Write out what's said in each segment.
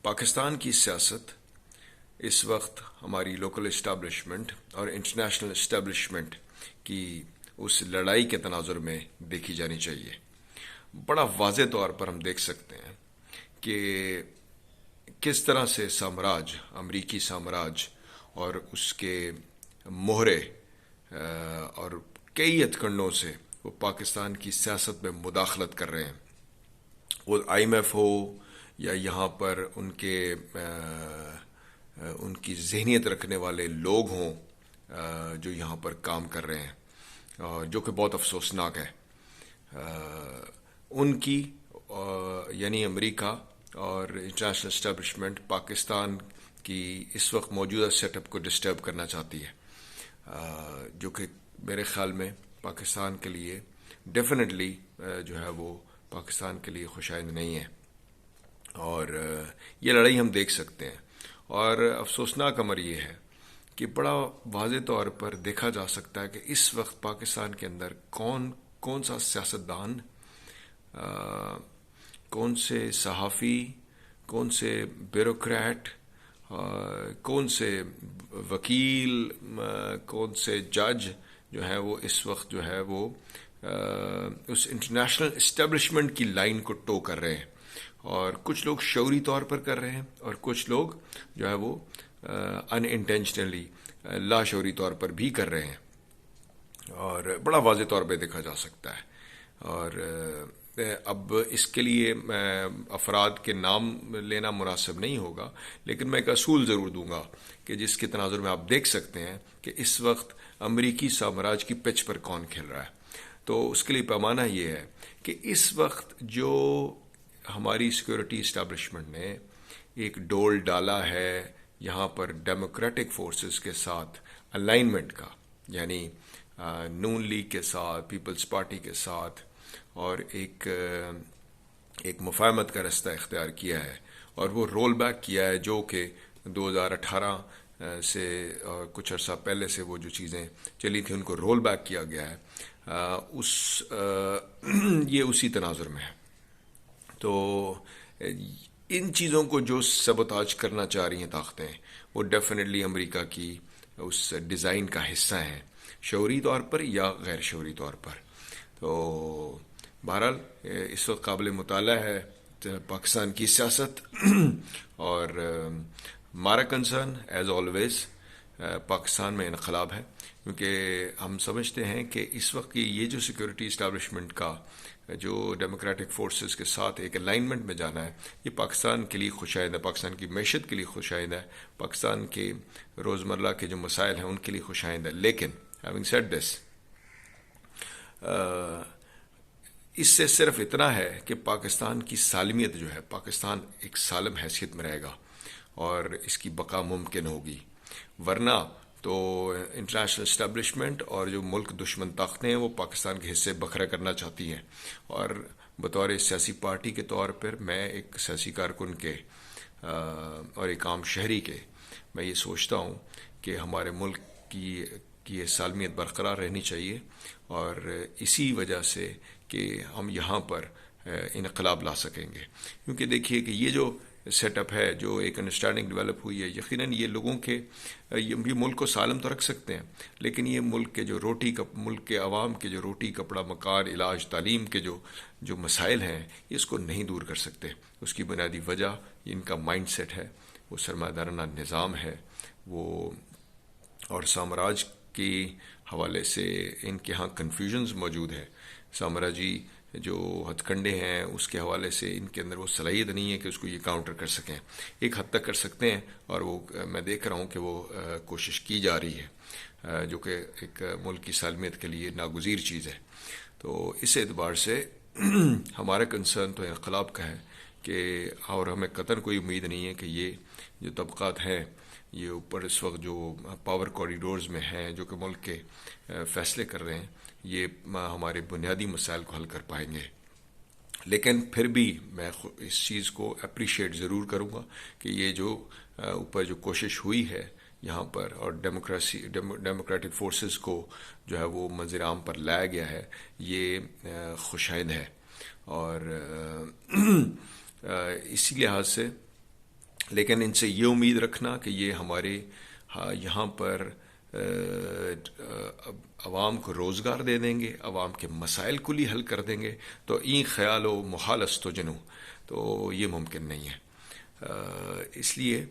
پاکستان کی سیاست اس وقت ہماری لوکل اسٹیبلشمنٹ اور انٹرنیشنل اسٹیبلشمنٹ کی اس لڑائی کے تناظر میں دیکھی جانی چاہیے. بڑا واضح طور پر ہم دیکھ سکتے ہیں کہ کس طرح سے سامراج، امریکی سامراج اور اس کے مہرے اور کئی ہتھ سے وہ پاکستان کی سیاست میں مداخلت کر رہے ہیں. وہ آئی ایم ایف ہو یا یہاں پر ان کی ذہنیت رکھنے والے لوگ ہوں جو یہاں پر کام کر رہے ہیں، جو کہ بہت افسوسناک ہے. ان کی یعنی امریکہ اور انٹرنیشنل اسٹیبلشمنٹ پاکستان کی اس وقت موجودہ سیٹ اپ کو ڈسٹرب کرنا چاہتی ہے، جو کہ میرے خیال میں پاکستان کے لیے ڈیفینیٹلی جو ہے وہ پاکستان کے لیے خوشائند نہیں ہے. اور یہ لڑائی ہم دیکھ سکتے ہیں، اور افسوسناک امر یہ ہے کہ بڑا واضح طور پر دیکھا جا سکتا ہے کہ اس وقت پاکستان کے اندر کون سا سیاستدان، کون سے صحافی، کون سے بیوروکریٹ، کون سے وکیل، کون سے جج جو ہے وہ اس وقت جو ہے وہ اس انٹرنیشنل اسٹیبلشمنٹ کی لائن کو ٹو کر رہے ہیں. اور کچھ لوگ شعوری طور پر کر رہے ہیں اور کچھ لوگ جو ہے وہ ان انٹینشنلی لاشعوری طور پر بھی کر رہے ہیں، اور بڑا واضح طور پہ دیکھا جا سکتا ہے. اور اب اس کے لیے افراد کے نام لینا مناسب نہیں ہوگا، لیکن میں ایک اصول ضرور دوں گا کہ جس کے تناظر میں آپ دیکھ سکتے ہیں کہ اس وقت امریکی سامراج کی پچ پر کون کھیل رہا ہے. تو اس کے لیے پیمانہ یہ ہے کہ اس وقت جو ہماری سیکورٹی اسٹیبلشمنٹ نے ایک ڈول ڈالا ہے یہاں پر ڈیموکریٹک فورسز کے ساتھ الائنمنٹ کا، یعنی نون لیگ کے ساتھ، پیپلز پارٹی کے ساتھ، اور ایک مفاہمت کا رستہ اختیار کیا ہے، اور وہ رول بیک کیا ہے جو کہ 2018 سے اور کچھ عرصہ پہلے سے وہ جو چیزیں چلی تھیں ان کو رول بیک کیا گیا ہے. یہ اسی تناظر میں ہے. تو ان چیزوں کو جو سبوتاج کرنا چاہ رہی ہیں طاقتیں، وہ ڈیفینیٹلی امریکہ کی اس ڈیزائن کا حصہ ہیں، شعوری طور پر یا غیر شعوری طور پر. تو بہرحال اس وقت قابل مطالعہ ہے پاکستان کی سیاست، اور ہمارا کنسرن ایز آلویز پاکستان میں انقلاب ہے، کیونکہ ہم سمجھتے ہیں کہ اس وقت کی یہ جو سیکورٹی اسٹیبلشمنٹ کا جو ڈیموکریٹک فورسز کے ساتھ ایک الائنمنٹ میں جانا ہے، یہ پاکستان کے لیے خوشائند ہے، پاکستان کی معیشت کے لیے خوشائند ہے، پاکستان کے روزمرہ کے جو مسائل ہیں ان کے لیے خوشائند ہے. لیکن ہیونگ سیڈ دس، اس سے صرف اتنا ہے کہ پاکستان کی سالمیت جو ہے، پاکستان ایک سالم حیثیت میں رہے گا اور اس کی بقا ممکن ہوگی. ورنہ تو انٹرنیشنل اسٹیبلشمنٹ اور جو ملک دشمن طاقتیں ہیں وہ پاکستان کے حصے بکھرا کرنا چاہتی ہیں. اور بطور سیاسی پارٹی کے طور پر میں ایک سیاسی کارکن کے اور ایک عام شہری کے میں یہ سوچتا ہوں کہ ہمارے ملک کی سالمیت برقرار رہنی چاہیے، اور اسی وجہ سے کہ ہم یہاں پر انقلاب لا سکیں گے. کیونکہ دیکھیے کہ یہ جو سیٹ اپ ہے، جو ایک انڈرسٹینڈنگ ڈیولپ ہوئی ہے، یقیناً یہ لوگوں کے یہ ملک کو سالم تو رکھ سکتے ہیں، لیکن یہ ملک کے جو ملک کے عوام کے جو روٹی کپڑا مکان علاج تعلیم کے جو مسائل ہیں اس کو نہیں دور کر سکتے. اس کی بنیادی وجہ ان کا مائنڈ سیٹ ہے، وہ سرمایہ دارانہ نظام ہے، وہ اور سامراج کے حوالے سے ان کے ہاں کنفیوژنز موجود ہے. سامراجی جو ہتھ کنڈے ہیں اس کے حوالے سے ان کے اندر وہ صلاحیت نہیں ہے کہ اس کو یہ کاؤنٹر کر سکیں. ایک حد تک کر سکتے ہیں، اور وہ میں دیکھ رہا ہوں کہ وہ کوشش کی جا رہی ہے، جو کہ ایک ملک کی سالمیت کے لیے ناگزیر چیز ہے. تو اس اعتبار سے ہمارا کنسرن تو انقلاب کا ہے کہ، اور ہمیں قطعاً کوئی امید نہیں ہے کہ یہ جو طبقات ہیں یہ اوپر اس وقت جو پاور کوریڈورز میں ہیں جو کہ ملک کے فیصلے کر رہے ہیں، یہ ہمارے بنیادی مسائل کو حل کر پائیں گے. لیکن پھر بھی میں اس چیز کو اپریشیٹ ضرور کروں گا کہ یہ جو اوپر جو کوشش ہوئی ہے یہاں پر، اور ڈیموکریٹک فورسز کو جو ہے وہ منظر عام پر لایا گیا ہے، یہ خوشائند ہے. اور اسی لحاظ سے لیکن ان سے یہ امید رکھنا کہ یہ ہمارے یہاں پر عوام کو روزگار دے دیں گے، عوام کے مسائل کلی حل کر دیں گے، تو این خیال و محال است و جنو، تو یہ ممکن نہیں ہے۔ اس لیے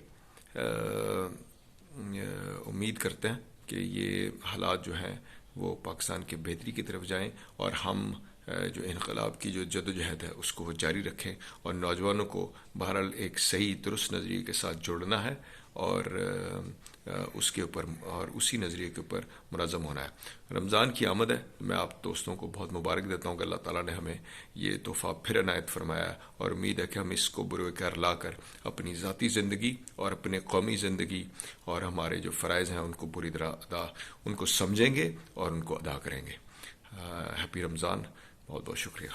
امید کرتے ہیں کہ یہ حالات جو ہیں وہ پاکستان کے بہتری کی طرف جائیں، اور ہم جو انقلاب کی جو جدوجہد ہے اس کو وہ جاری رکھیں، اور نوجوانوں کو بہرحال ایک صحیح درست نظریے کے ساتھ جوڑنا ہے، اور اس کے اوپر اور اسی نظریے کے اوپر منظم ہونا ہے۔ رمضان کی آمد ہے، میں آپ دوستوں کو بہت مبارک دیتا ہوں کہ اللہ تعالیٰ نے ہمیں یہ تحفہ پھر عنایت فرمایا ہے، اور امید ہے کہ ہم اس کو بروکار لا کر اپنی ذاتی زندگی اور اپنے قومی زندگی اور ہمارے جو فرائض ہیں ان کو پوری طرح ان کو سمجھیں گے اور ان کو ادا کریں گے۔ ہیپی رمضان، بہت بہت شکریہ۔